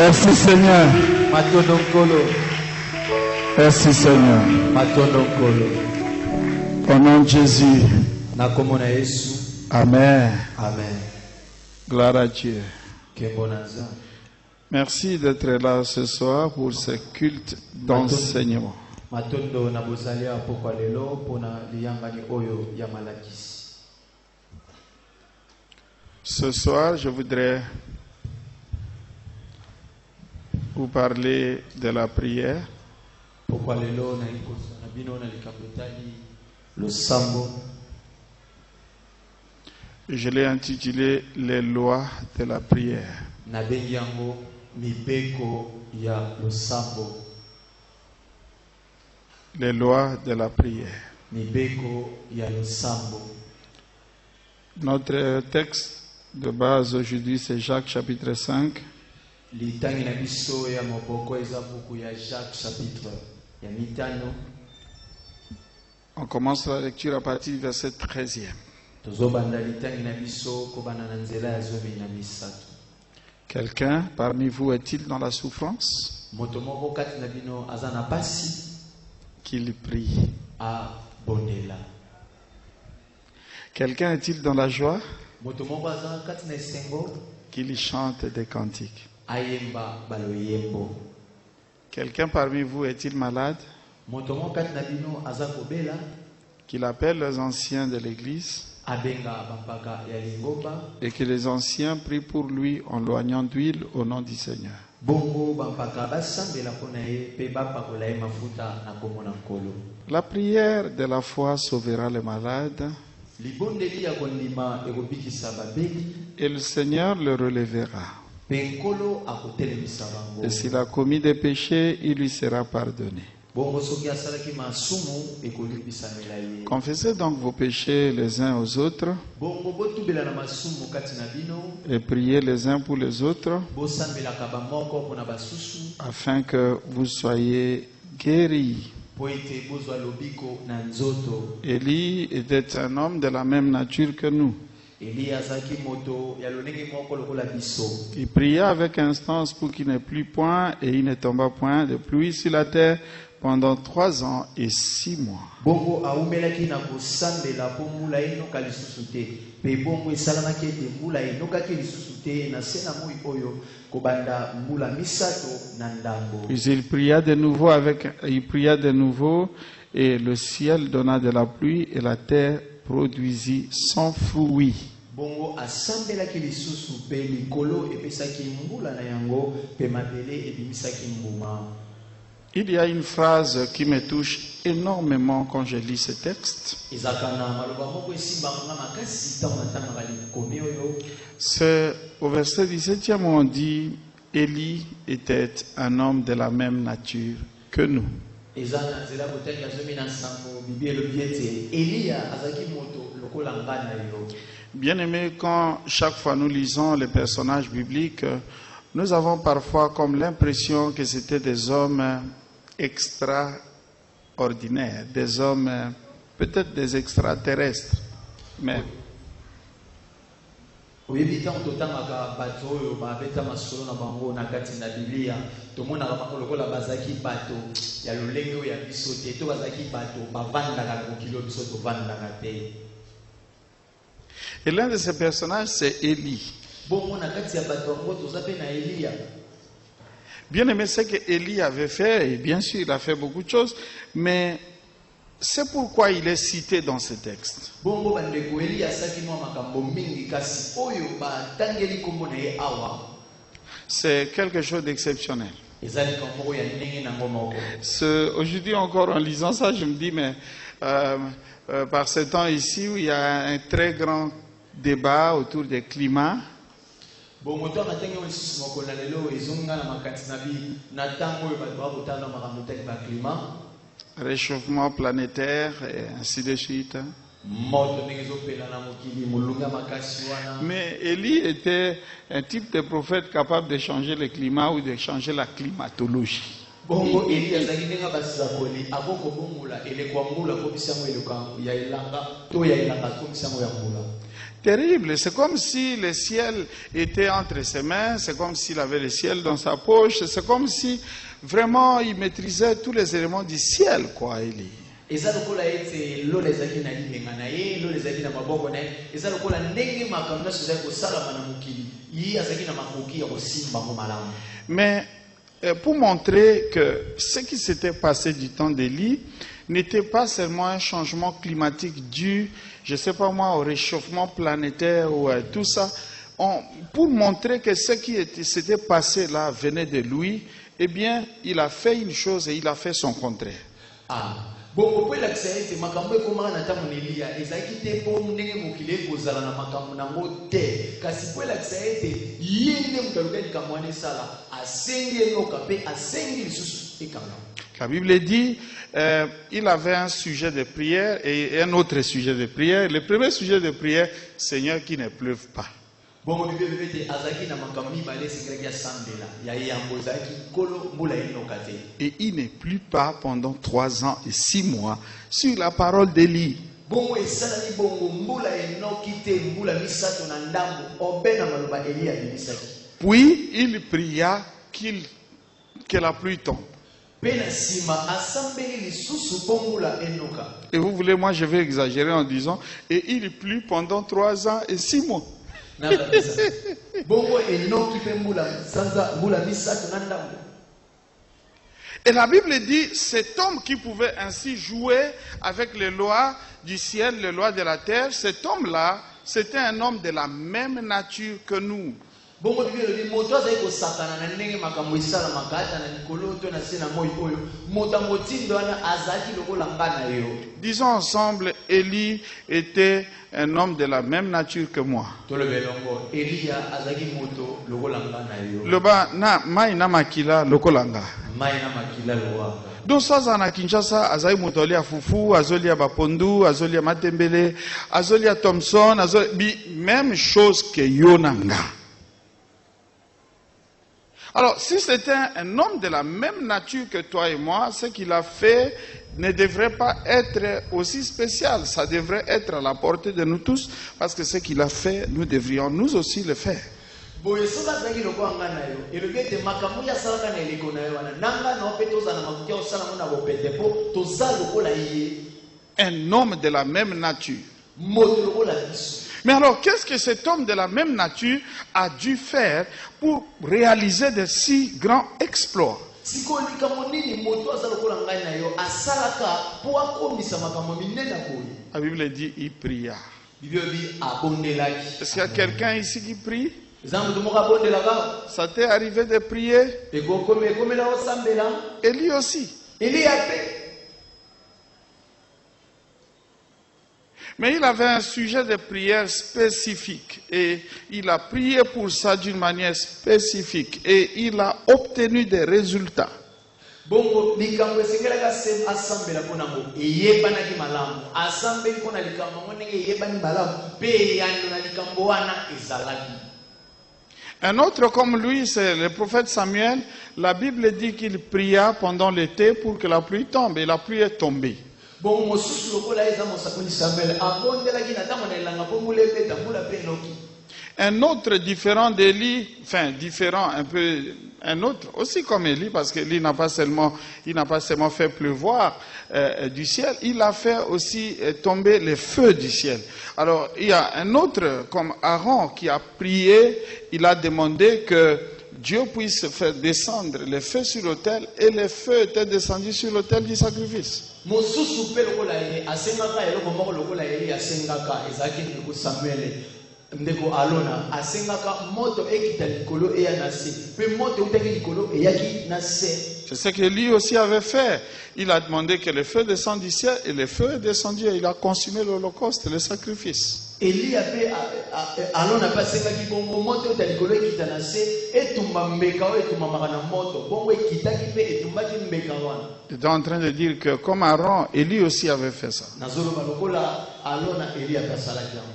Merci Seigneur. Merci Seigneur. Au nom de Jésus. Amen. Amen. Gloire à Dieu. Merci d'être là ce soir pour ce culte d'enseignement. Ce soir, je voudrais vous parler de la prière. Je l'ai intitulé Les lois de la prière. Les lois de la prière. Notre texte de base aujourd'hui, c'est Jacques chapitre 5. On commence la lecture à partir du verset 13e. Quelqu'un parmi vous est-il dans la souffrance? Qu'il prie. Quelqu'un est-il dans la joie? Qu'il chante des cantiques. Quelqu'un parmi vous est-il malade? Qu'il appelle les anciens de l'église et que les anciens prient pour lui en loignant d'huile au nom du Seigneur. La prière de la foi sauvera les malades et le Seigneur le relèvera. Et s'il a commis des péchés, il lui sera pardonné. Confessez donc vos péchés les uns aux autres et priez les uns pour les autres afin que vous soyez guéris. Élie était un homme de la même nature que nous. Il pria avec instance pour qu'il n'ait plus point et il ne tomba point de pluie sur la terre pendant 3 ans et 6 mois. Puis il pria de nouveau et le ciel donna de la pluie et la terre produisit son fruit. Il y a une phrase qui me touche énormément quand je lis ce texte. C'est au verset 17e où on dit Élie était un homme de la même nature que nous. Bien aimé, quand chaque fois nous lisons les personnages bibliques, nous avons parfois comme l'impression que c'était des hommes extraordinaires, des hommes peut-être des extraterrestres. Mais et l'un de ces personnages, c'est Élie. Bien aimé, ce que Élie avait fait, et bien sûr il a fait beaucoup de choses, mais c'est pourquoi il est cité dans ce texte. C'est quelque chose d'exceptionnel. Aujourd'hui encore en lisant ça, je me dis, mais par ce temps ici où il y a un très grand débat autour des climats, réchauffement planétaire et ainsi de suite. Mais Élie était un type de prophète capable de changer le climat ou de changer la climatologie. Terrible, c'est comme si le ciel était entre ses mains, c'est comme s'il avait le ciel dans sa poche, c'est comme si vraiment il maîtrisait tous les éléments du ciel, quoi, Élie. Mais pour montrer que ce qui s'était passé du temps d'Élie n'était pas seulement un changement climatique dû, je ne sais pas moi, au réchauffement planétaire ou à tout ça, pour montrer que ce qui s'était passé là venait de lui, eh bien, il a fait une chose et il a fait son contraire. La Bible dit, il avait un sujet de prière et un autre sujet de prière. Le premier sujet de prière, Seigneur, qu'il ne pleuve pas. Et il ne pleut pas pendant 3 ans et 6 mois sur la parole d'Élie. Puis il pria que la pluie tombe. Et vous voulez, moi je vais exagérer en disant, et il plut pendant 3 ans et 6 mois. Et la Bible dit, cet homme qui pouvait ainsi jouer avec les lois du ciel, les lois de la terre, cet homme-là, c'était un homme de la même nature que nous. Disons ensemble, Élie était un homme de la même nature que moi. Donc ça na Kinshasa, azai motolia fufu, azolia bapondu, azolia matembele, azolia Thompson, même chose que Yonanga. Alors, si c'était un homme de la même nature que toi et moi, ce qu'il a fait ne devrait pas être aussi spécial. Ça devrait être à la portée de nous tous, parce que ce qu'il a fait, nous devrions nous aussi le faire. Un homme de la même nature. Mais alors, qu'est-ce que cet homme de la même nature a dû faire pour réaliser de si grands exploits? La Bible dit, il pria. Est-ce qu'il y a quelqu'un ici qui prie? Ça t'est arrivé de prier? Et lui aussi. Mais il avait un sujet de prière spécifique et il a prié pour ça d'une manière spécifique et il a obtenu des résultats. Un autre comme lui, c'est le prophète Samuel. La Bible dit qu'il pria pendant l'été pour que la pluie tombe et la pluie est tombée. Un autre différent d'Élie, enfin différent un peu, un autre aussi comme Élie, parce qu'Élie n'a pas seulement fait pleuvoir du ciel, il a fait aussi tomber les feux du ciel. Alors il y a un autre comme Aaron qui a prié, il a demandé que Dieu puisse faire descendre les feux sur l'autel et les feux étaient descendus sur l'autel du sacrifice. C'est ce que lui aussi avait fait. Il a demandé que le feu descende du ciel et le feu est descendu et il a consumé l'holocauste, le sacrifice. Et est en train de dire que comme Aaron, Élie aussi avait fait ça.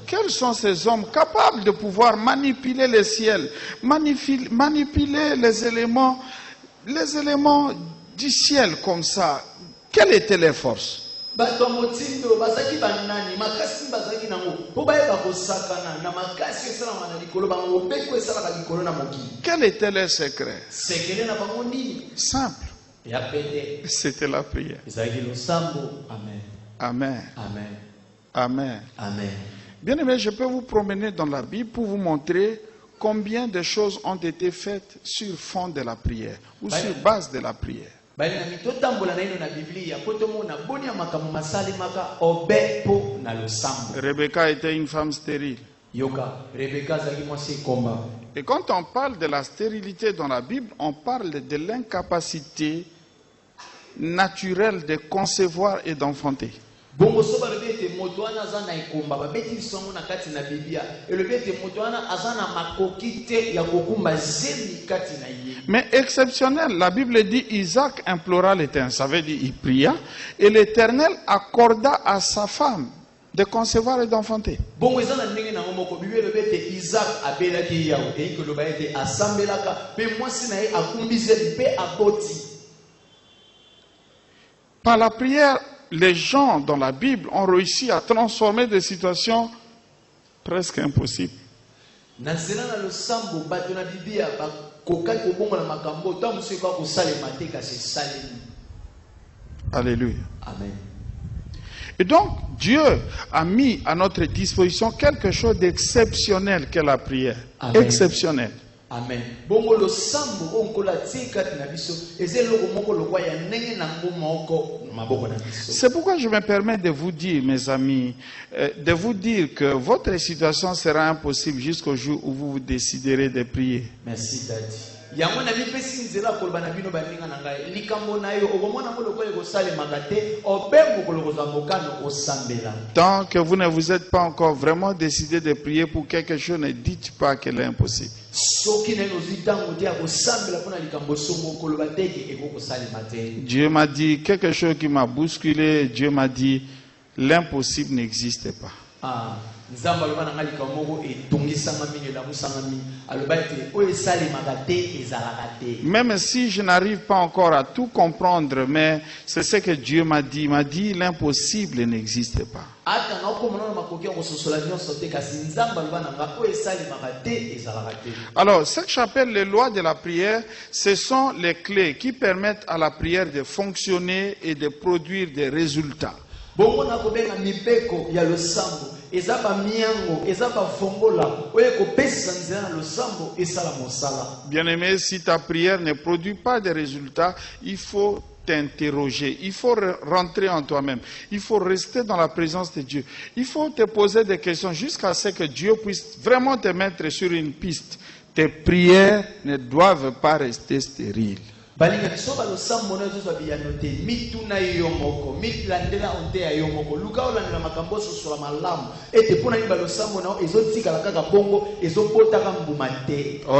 Quels sont ces hommes capables de pouvoir manipuler le ciel, manipuler les éléments du ciel comme ça, quelles étaient les forces? Quel était leur secret? Simple. C'était la prière. Amen. Amen. Amen. Bien aimé, je peux vous promener dans la Bible pour vous montrer combien de choses ont été faites sur fond de la prière ou sur base de la prière. Rebecca était une femme stérile. Et quand on parle de la stérilité dans la Bible, on parle de l'incapacité naturelle de concevoir et d'enfanter. Mais exceptionnel, la Bible dit Isaac implora l'Éternel, ça veut dire il pria, et l'Éternel accorda à sa femme de concevoir et d'enfanter. Par la prière, les gens dans la Bible ont réussi à transformer des situations presque impossibles. Alléluia. Amen. Et donc, Dieu a mis à notre disposition quelque chose d'exceptionnel qu'est la prière. Amen. Exceptionnel. Amen. C'est pourquoi je me permets de vous dire, mes amis, de vous dire que votre situation sera impossible jusqu'au jour où vous déciderez de prier. Merci, Daddy. Tant que vous ne vous êtes pas encore vraiment décidé de prier pour quelque chose, ne dites pas qu'elle est impossible. Dieu m'a dit quelque chose qui m'a bousculé. Dieu m'a dit l'impossible n'existe pas. Même si je n'arrive pas encore à tout comprendre, mais c'est ce que Dieu m'a dit. Il m'a dit l'impossible n'existe pas. Alors, ce que j'appelle les lois de la prière, ce sont les clés qui permettent à la prière de fonctionner et de produire des résultats. Bien-aimé, si ta prière ne produit pas de résultats, il faut t'interroger, il faut rentrer en toi-même, il faut rester dans la présence de Dieu, il faut te poser des questions jusqu'à ce que Dieu puisse vraiment te mettre sur une piste. Tes prières ne doivent pas rester stériles. Oh,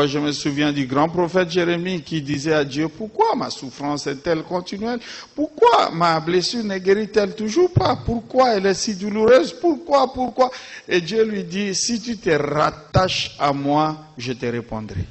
je me souviens du grand prophète Jérémie qui disait à Dieu, pourquoi ma souffrance est-elle continuelle? Pourquoi ma blessure ne guérit-elle toujours pas? Pourquoi elle est si douloureuse? Pourquoi? Et Dieu lui dit, si tu te rattaches à moi, je te répondrai.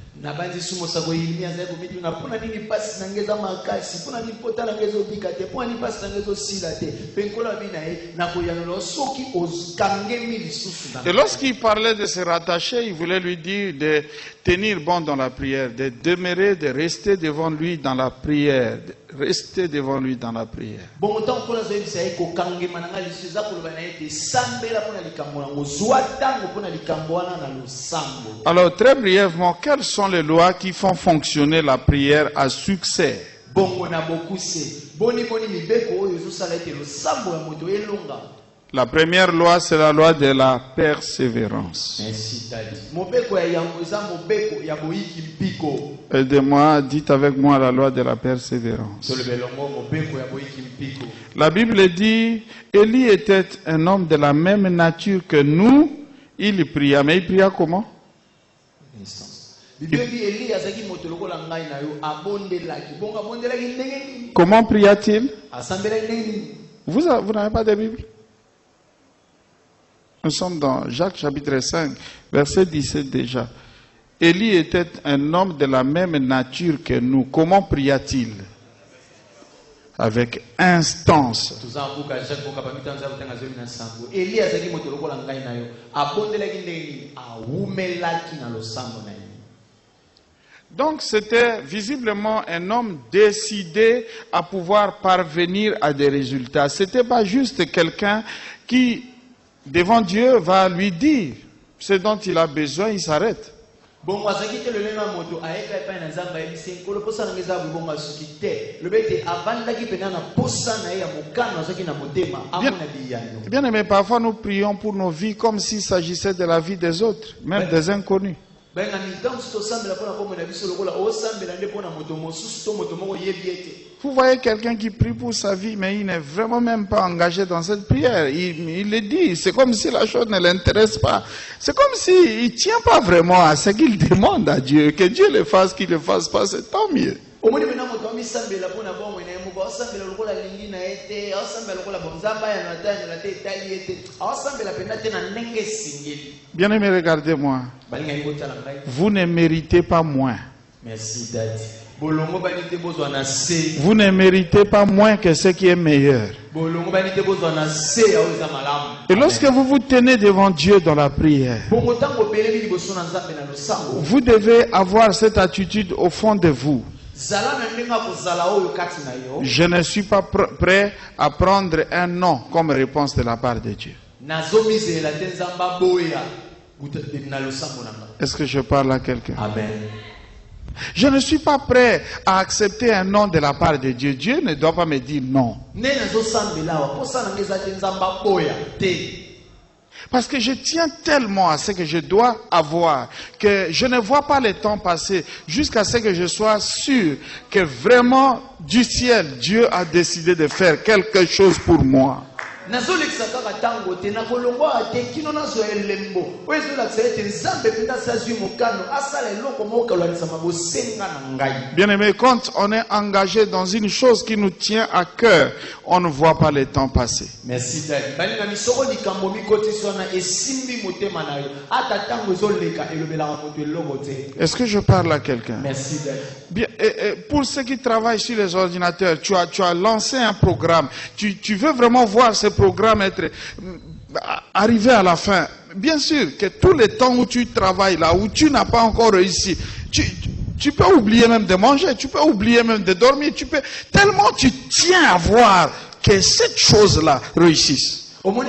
Et lorsqu'il parlait de se rattacher, il voulait lui dire de tenir bon dans la prière, de demeurer, de rester devant lui dans la prière. Rester devant lui dans la prière. Alors, très brièvement, quelles sont les lois qui font fonctionner la prière à succès? La première loi, c'est la loi de la persévérance. Aidez-moi, dites avec moi la loi de la persévérance. La Bible dit, Élie était un homme de la même nature que nous. Il pria, mais il pria comment? Comment pria-t-il? Vous n'avez pas de Bible? Nous sommes dans Jacques chapitre 5, verset 17 déjà. Élie était un homme de la même nature que nous. Comment pria-t-il? avec instance. Donc c'était visiblement un homme décidé à pouvoir parvenir à des résultats. Ce n'était pas juste quelqu'un qui, devant Dieu, va lui dire ce dont il a besoin, il s'arrête. Bien aimé, parfois nous prions pour nos vies comme s'il s'agissait de la vie des autres, même des inconnus. Vous voyez quelqu'un qui prie pour sa vie, mais il n'est vraiment même pas engagé dans cette prière. Il le dit, c'est comme si la chose ne l'intéresse pas. C'est comme s'il ne tient pas vraiment à ce qu'il demande à Dieu. Que Dieu le fasse, qu'il ne le fasse pas, c'est tant mieux. Bien-aimé, regardez-moi. Vous ne méritez pas moins. Merci, Daddy. Vous ne méritez pas moins que ce qui est meilleur. Et lorsque vous vous tenez devant Dieu dans la prière, vous devez avoir cette attitude au fond de vous. Je ne suis pas prêt à prendre un non comme réponse de la part de Dieu. Est-ce que je parle à quelqu'un? Amen. Je ne suis pas prêt à accepter un non de la part de Dieu. Dieu ne doit pas me dire non. Parce que je tiens tellement à ce que je dois avoir que je ne vois pas le temps passer jusqu'à ce que je sois sûr que vraiment du ciel, Dieu a décidé de faire quelque chose pour moi. Bien aimé, quand on est engagé dans une chose qui nous tient à cœur, on ne voit pas le temps passer. Merci. Est-ce que je parle à quelqu'un? Merci. Bien, pour ceux qui travaillent sur les ordinateurs, tu as lancé un programme. Tu veux vraiment voir ce programme être arrivé à la fin. Bien sûr que tout le temps où tu travailles là, où tu n'as pas encore réussi, tu peux oublier même de manger, tu peux oublier même de dormir, tellement tu tiens à voir que cette chose-là réussisse. Alors,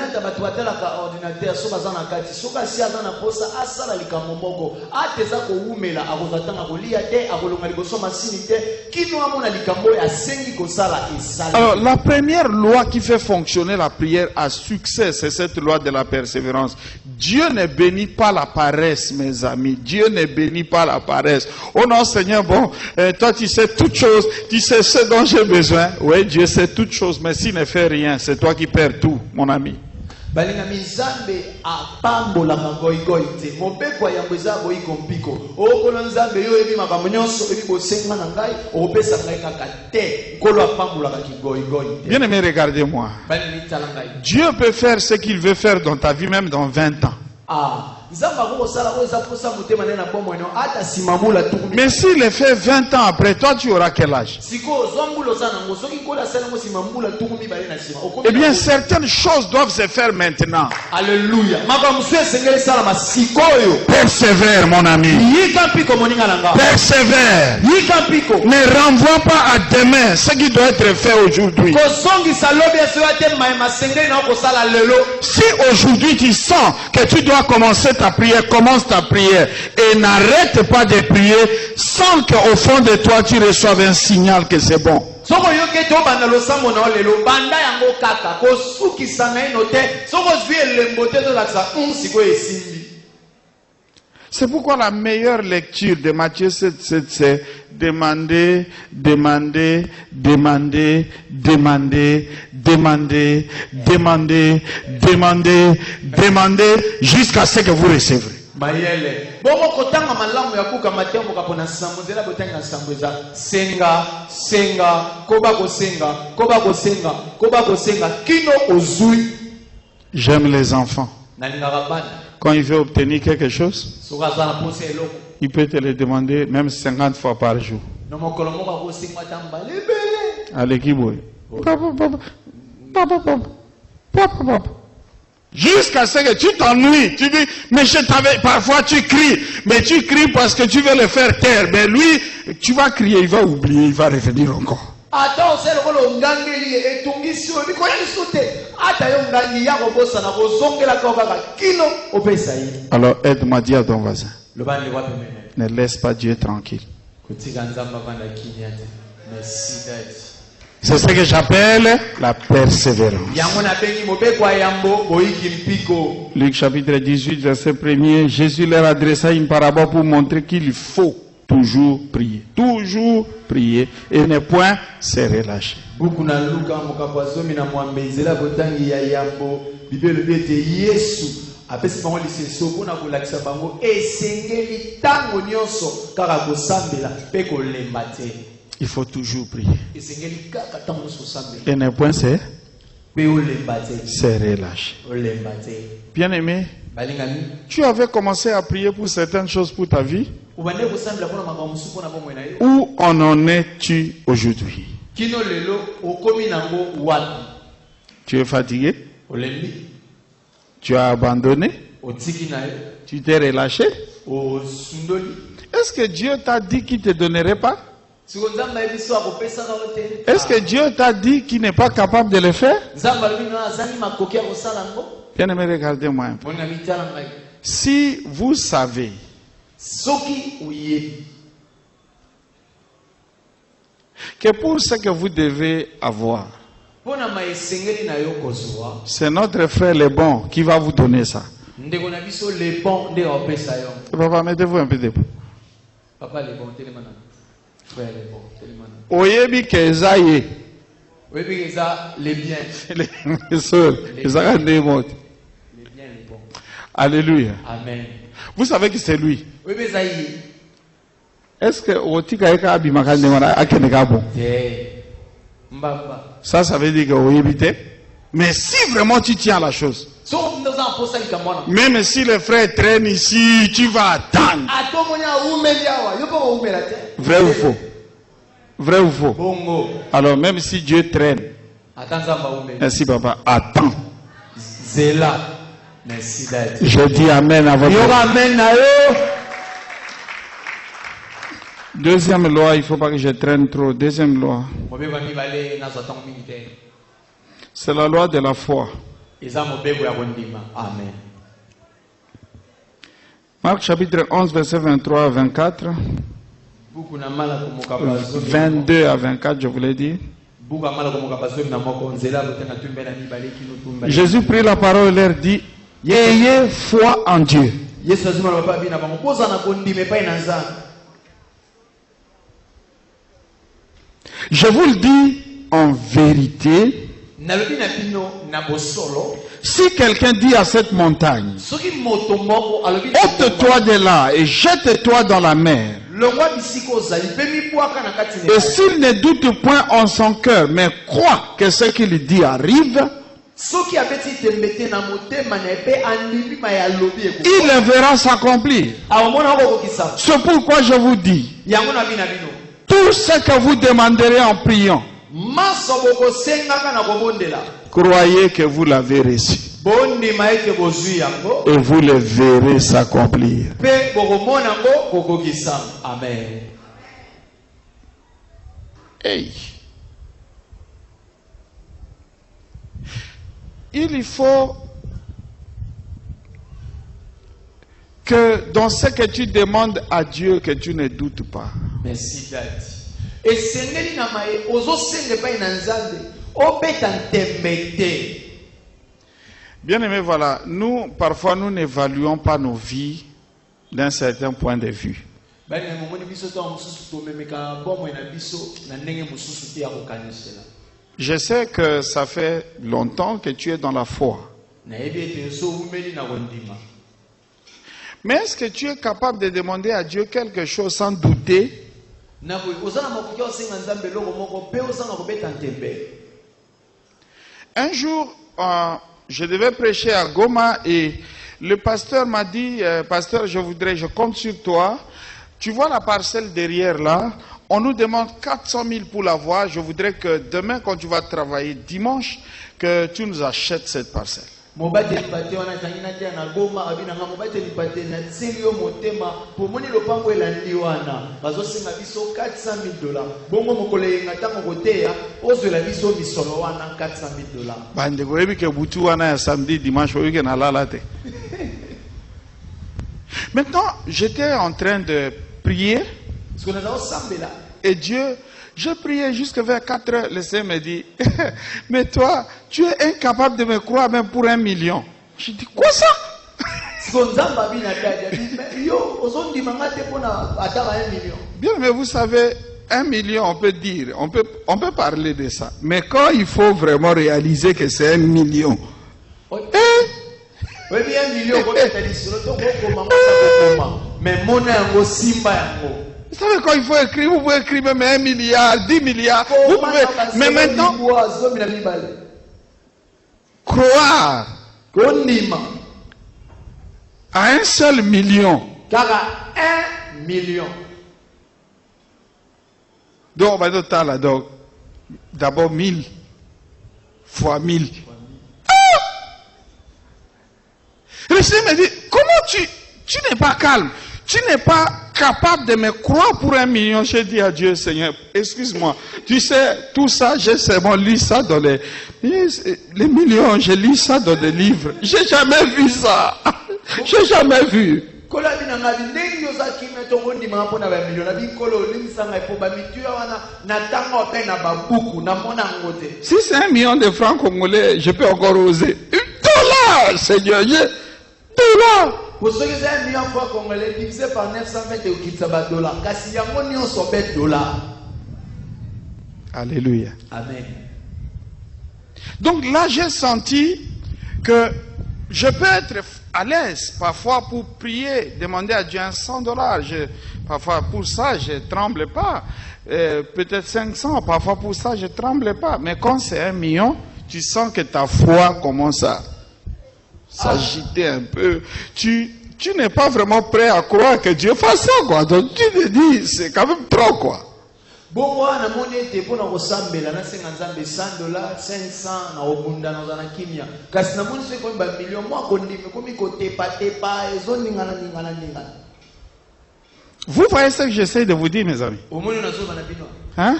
la première loi qui fait fonctionner la prière à succès, c'est cette loi de la persévérance. Dieu ne bénit pas la paresse, mes amis. Dieu ne bénit pas la paresse. Oh non, Seigneur, bon, toi tu sais toutes choses, tu sais ce dont j'ai besoin. Oui, Dieu sait toutes choses, mais s'il ne fait rien, c'est toi qui perds tout, mon ami. Bien aimé, regardez-moi. Dieu peut faire ce qu'il veut faire dans ta vie, même dans 20 ans. Mais s'il le fait 20 ans après, toi tu auras quel âge? Eh bien, certaines choses doivent se faire maintenant. Alléluia. Persévère, mon ami. Persévère. Ne renvoie pas à demain ce qui doit être fait aujourd'hui. Si aujourd'hui tu sens que tu dois commencer ta prière, commence ta prière et n'arrête pas de prier sans qu'au fond de toi tu reçoives un signal que c'est bon. C'est pourquoi la meilleure lecture de Matthieu 7, c'est demander, demander, demander, demander, demander, demander, demander, demander, jusqu'à ce que vous recevrez. J'aime les enfants. Quand il veut obtenir quelque chose, il peut te le demander même 50 fois par jour. À l'équipe, Jusqu'à ce que tu t'ennuies. Tu dis, mais je t'avais, parfois tu cries, mais tu cries parce que tu veux le faire taire. Mais lui, tu vas crier, il va oublier, il va revenir encore. Alors aide-moi, dis à ton voisin. Ne laisse pas Dieu tranquille. C'est ce que j'appelle la persévérance. Luc chapitre 18, verset 1er, Jésus leur adressa une parabole pour montrer qu'il faut toujours prier. Toujours prier et ne point se relâcher. Il faut toujours prier. Et ne point se relâcher. Bien-aimé, tu avais commencé à prier pour certaines choses pour ta vie. Où en es-tu aujourd'hui? Tu es fatigué? Tu as abandonné? Tu t'es relâché? Est-ce que Dieu t'a dit qu'il ne te donnerait pas? Est-ce que Dieu t'a dit qu'il n'est pas capable de le faire? Bien-aimé, regardez-moi un peu. Si vous savez que pour ce que vous devez avoir, c'est notre frère le bon qui va vous donner ça. Papa, mettez-vous un peu debout. Papa le bon, télémana. Frère le bon, télémana. Oyebi kezaye. Oyebi keza les biens. Les seuls. Les biens les bons. Alléluia. Amen. Vous savez que c'est lui. Oyebi zayi. Est-ce que otika eka abimaka ndemana akeneka bon? Mbaba. Ça veut dire que oyebi te. Mais si vraiment tu tiens à la chose, même si le frère traîne ici, tu vas attendre. Vrai ou faux? Vrai ou faux? Alors même si Dieu traîne, merci papa, attends. Je dis amen à votre. Deuxième loi, il ne faut pas que je traîne trop. Deuxième loi. C'est la loi de la foi. Amen. Marc chapitre 11, verset 23 à 24. 22 à 24, je vous l'ai dit. Jésus prit la parole et leur dit, ayez foi en Dieu. Je vous le dis en vérité. Si quelqu'un dit à cette montagne, ôte-toi de là et jette-toi dans la mer, et s'il ne doute point en son cœur, mais croit que ce qu'il dit arrive, il le verra s'accomplir. C'est pourquoi je vous dis, tout ce que vous demanderez en priant, croyez que vous l'avez reçu. Et vous le verrez s'accomplir. Amen. Hey. Il faut que dans ce que tu demandes à Dieu, que tu ne doutes pas. Merci, Daddy. Et sengeli na mae ozo senge pa inanzande obeta ntembete. Bien aimé, voilà, nous parfois nous n'évaluons pas nos vies d'un certain point de vue. Je sais que ça fait longtemps que tu es dans la foi. Mais est-ce que tu es capable de demander à Dieu quelque chose sans douter? Un jour, je devais prêcher à Goma et le pasteur m'a dit, pasteur, je compte sur toi. Tu vois la parcelle derrière là, on nous demande 400 000 pour l'avoir. Je voudrais que demain, quand tu vas travailler dimanche, que tu nous achètes cette parcelle. Maintenant, j'étais en train de prier. Et Dieu, je priais jusque vers 4 heures. Le Seigneur me dit, mais toi, tu es incapable de me croire même pour 1 million. Je dis, quoi ça? Bien, mais vous savez, 1 million, on peut dire, on peut parler de ça. Mais quand il faut vraiment réaliser que c'est 1 million, vous savez, quand il faut écrire, vous pouvez écrire même 1 milliard, 10 milliards. Vous pouvez, mais maintenant, croire à 1 seul million. Car à 1 million. Donc, on va dire, donc, d'abord 1000 fois 1000. Le Seigneur me dit, comment tu n'es pas calme? Tu n'es pas capable de me croire pour 1 million. J'ai dit à Dieu, Seigneur, excuse-moi. Tu sais, tout ça, j'ai seulement lu ça dans les millions, j'ai lu ça dans des livres. J'ai jamais vu ça. J'ai jamais vu. Si c'est 1 million de francs congolais, je peux encore oser. $1, Seigneur, $1. Pour ceux qui ont 1 million de francs congolais, divisé par 920 $. Alléluia. Amen. Donc là, j'ai senti que je peux être à l'aise parfois pour prier, demander à Dieu $100. Parfois pour ça, je ne tremble pas. Peut-être 500, parfois pour ça, je ne tremble pas. Mais quand c'est 1 million, tu sens que ta foi commence à s'agiter un peu. Tu n'es pas vraiment prêt à croire que Dieu fasse ça, quoi. Donc tu te dis, c'est quand même trop, quoi. Bon, moi, na monnaie était pour nous ressembler là, na $500, $500, na obunda na zana kimia. Kasi na monnaie c'est comme un million. Moi, kondi, comme côté pâté pas, et zone ningana. Vous voyez ce que j'essaie de vous dire, mes amis. Hein?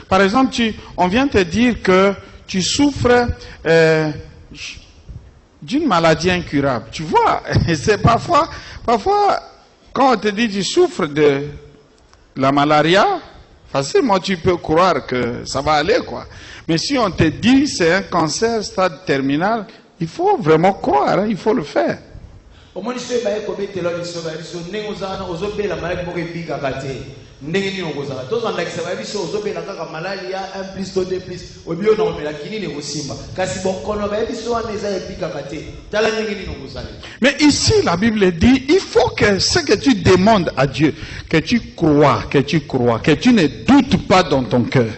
Par exemple, on vient te dire que tu souffres d'une maladie incurable. Tu vois, c'est parfois, quand on te dit tu souffres de la malaria, facilement tu peux croire que ça va aller, quoi. Mais si on te dit c'est un cancer stade terminal, il faut vraiment croire, hein, il faut le faire. Mais ici la Bible dit il faut que ce que tu demandes à Dieu, que tu crois, que tu ne doutes pas dans ton cœur.